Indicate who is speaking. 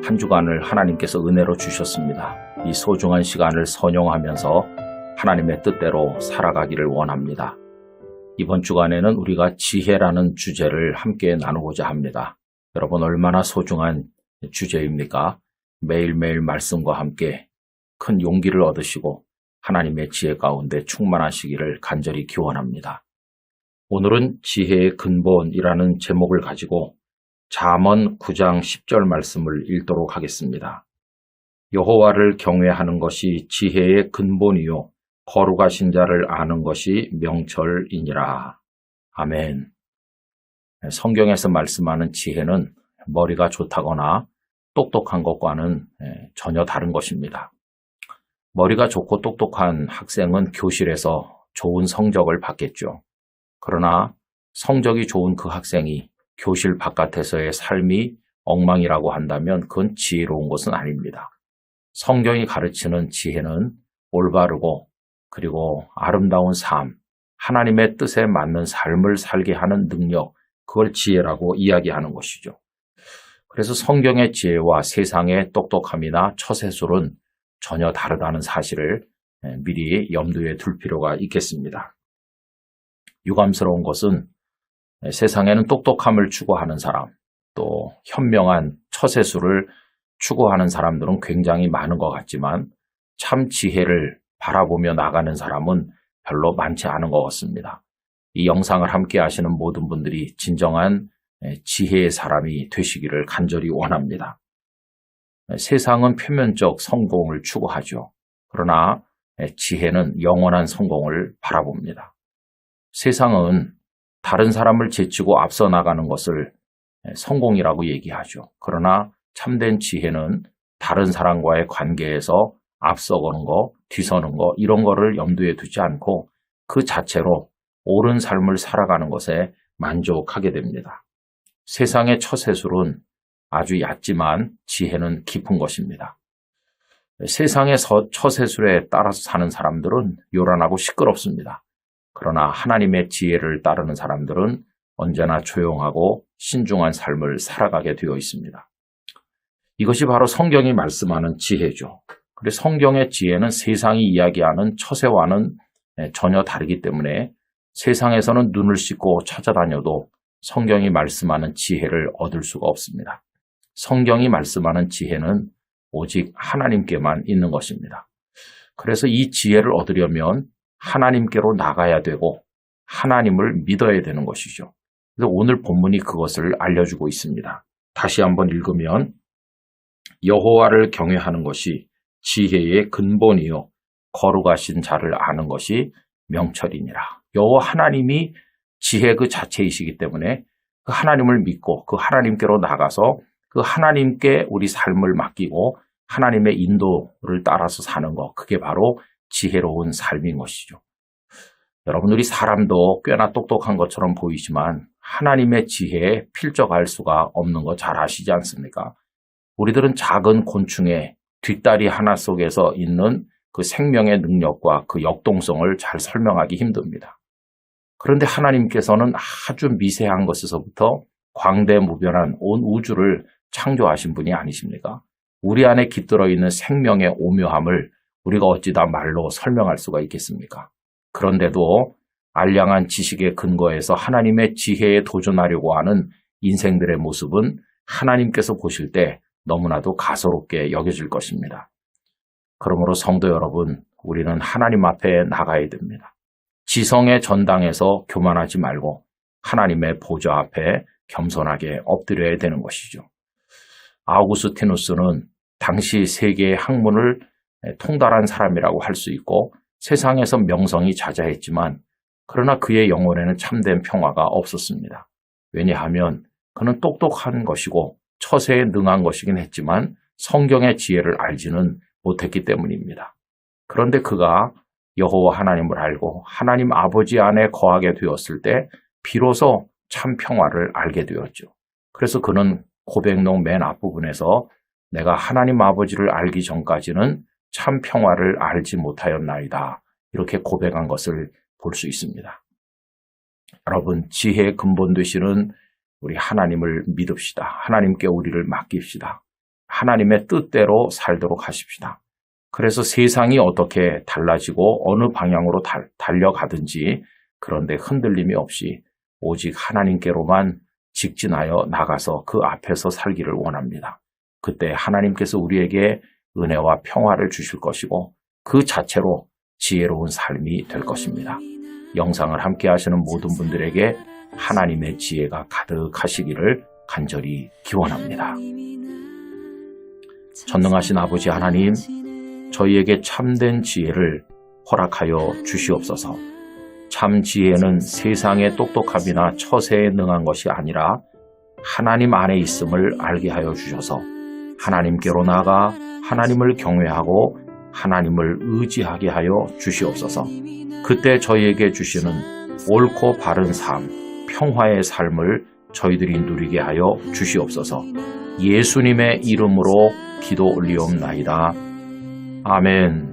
Speaker 1: 한 주간을 하나님께서 은혜로 주셨습니다. 이 소중한 시간을 선용하면서 하나님의 뜻대로 살아가기를 원합니다. 이번 주간에는 우리가 지혜라는 주제를 함께 나누고자 합니다. 여러분 얼마나 소중한 주제입니까? 매일매일 말씀과 함께 큰 용기를 얻으시고 하나님의 지혜 가운데 충만하시기를 간절히 기원합니다. 오늘은 지혜의 근본이라는 제목을 가지고 잠언 9장 10절 말씀을 읽도록 하겠습니다. 여호와를 경외하는 것이 지혜의 근본이요 거룩하신 자를 아는 것이 명철이니라. 아멘. 성경에서 말씀하는 지혜는 머리가 좋다거나 똑똑한 것과는 전혀 다른 것입니다. 머리가 좋고 똑똑한 학생은 교실에서 좋은 성적을 받겠죠. 그러나 성적이 좋은 그 학생이 교실 바깥에서의 삶이 엉망이라고 한다면 그건 지혜로운 것은 아닙니다. 성경이 가르치는 지혜는 올바르고 그리고 아름다운 삶, 하나님의 뜻에 맞는 삶을 살게 하는 능력, 그걸 지혜라고 이야기하는 것이죠. 그래서 성경의 지혜와 세상의 똑똑함이나 처세술은 전혀 다르다는 사실을 미리 염두에 둘 필요가 있겠습니다. 유감스러운 것은 세상에는 똑똑함을 추구하는 사람, 또 현명한 처세술을 추구하는 사람들은 굉장히 많은 것 같지만 참 지혜를 바라보며 나가는 사람은 별로 많지 않은 것 같습니다. 이 영상을 함께 하시는 모든 분들이 진정한 지혜의 사람이 되시기를 간절히 원합니다. 세상은 표면적 성공을 추구하죠. 그러나 지혜는 영원한 성공을 바라봅니다. 세상은 다른 사람을 제치고 앞서 나가는 것을 성공이라고 얘기하죠. 그러나 참된 지혜는 다른 사람과의 관계에서 앞서가는 거, 뒤서는 거 이런 거를 염두에 두지 않고 그 자체로 옳은 삶을 살아가는 것에 만족하게 됩니다. 세상의 처세술은 아주 얕지만 지혜는 깊은 것입니다. 세상의 처세술에 따라서 사는 사람들은 요란하고 시끄럽습니다. 그러나 하나님의 지혜를 따르는 사람들은 언제나 조용하고 신중한 삶을 살아가게 되어 있습니다. 이것이 바로 성경이 말씀하는 지혜죠. 그래서 성경의 지혜는 세상이 이야기하는 처세와는 전혀 다르기 때문에 세상에서는 눈을 씻고 찾아다녀도 성경이 말씀하는 지혜를 얻을 수가 없습니다. 성경이 말씀하는 지혜는 오직 하나님께만 있는 것입니다. 그래서 이 지혜를 얻으려면 하나님께로 나가야 되고 하나님을 믿어야 되는 것이죠. 그래서 오늘 본문이 그것을 알려주고 있습니다. 다시 한번 읽으면 여호와를 경외하는 것이 지혜의 근본이요 거룩하신 자를 아는 것이 명철이니라. 여호와 하나님이 지혜 그 자체이시기 때문에 그 하나님을 믿고 그 하나님께로 나가서 그 하나님께 우리 삶을 맡기고 하나님의 인도를 따라서 사는 것, 그게 바로 지혜로운 삶인 것이죠. 여러분, 우리 사람도 꽤나 똑똑한 것처럼 보이지만 하나님의 지혜에 필적할 수가 없는 거 잘 아시지 않습니까? 우리들은 작은 곤충의 뒷다리 하나 속에서 있는 그 생명의 능력과 그 역동성을 잘 설명하기 힘듭니다. 그런데 하나님께서는 아주 미세한 것에서부터 광대무변한 온 우주를 창조하신 분이 아니십니까? 우리 안에 깃들어 있는 생명의 오묘함을 우리가 어찌 다 말로 설명할 수가 있겠습니까? 그런데도 알량한 지식의 근거에서 하나님의 지혜에 도전하려고 하는 인생들의 모습은 하나님께서 보실 때 너무나도 가소롭게 여겨질 것입니다. 그러므로 성도 여러분, 우리는 하나님 앞에 나가야 됩니다. 지성의 전당에서 교만하지 말고 하나님의 보좌 앞에 겸손하게 엎드려야 되는 것이죠. 아우구스티누스는 당시 세계의 학문을 통달한 사람이라고 할 수 있고 세상에서 명성이 자자했지만 그러나 그의 영혼에는 참된 평화가 없었습니다. 왜냐하면 그는 똑똑한 것이고 처세에 능한 것이긴 했지만 성경의 지혜를 알지는 못했기 때문입니다. 그런데 그가 여호와 하나님을 알고 하나님 아버지 안에 거하게 되었을 때 비로소 참 평화를 알게 되었죠. 그래서 그는 고백록 맨 앞부분에서 내가 하나님 아버지를 알기 전까지는 참 평화를 알지 못하였나이다. 이렇게 고백한 것을 볼 수 있습니다. 여러분, 지혜의 근본 되시는 우리 하나님을 믿읍시다. 하나님께 우리를 맡깁시다. 하나님의 뜻대로 살도록 하십시다. 그래서 세상이 어떻게 달라지고 어느 방향으로 달려가든지 그런데 흔들림이 없이 오직 하나님께로만 직진하여 나가서 그 앞에서 살기를 원합니다. 그때 하나님께서 우리에게 은혜와 평화를 주실 것이고 그 자체로 지혜로운 삶이 될 것입니다. 영상을 함께 하시는 모든 분들에게 하나님의 지혜가 가득하시기를 간절히 기원합니다. 전능하신 아버지 하나님, 저희에게 참된 지혜를 허락하여 주시옵소서. 참 지혜는 세상의 똑똑함이나 처세에 능한 것이 아니라 하나님 안에 있음을 알게 하여 주셔서 하나님께로 나아가 하나님을 경외하고 하나님을 의지하게 하여 주시옵소서. 그때 저희에게 주시는 옳고 바른 삶, 평화의 삶을 저희들이 누리게 하여 주시옵소서. 예수님의 이름으로 기도 올리옵나이다. 아멘.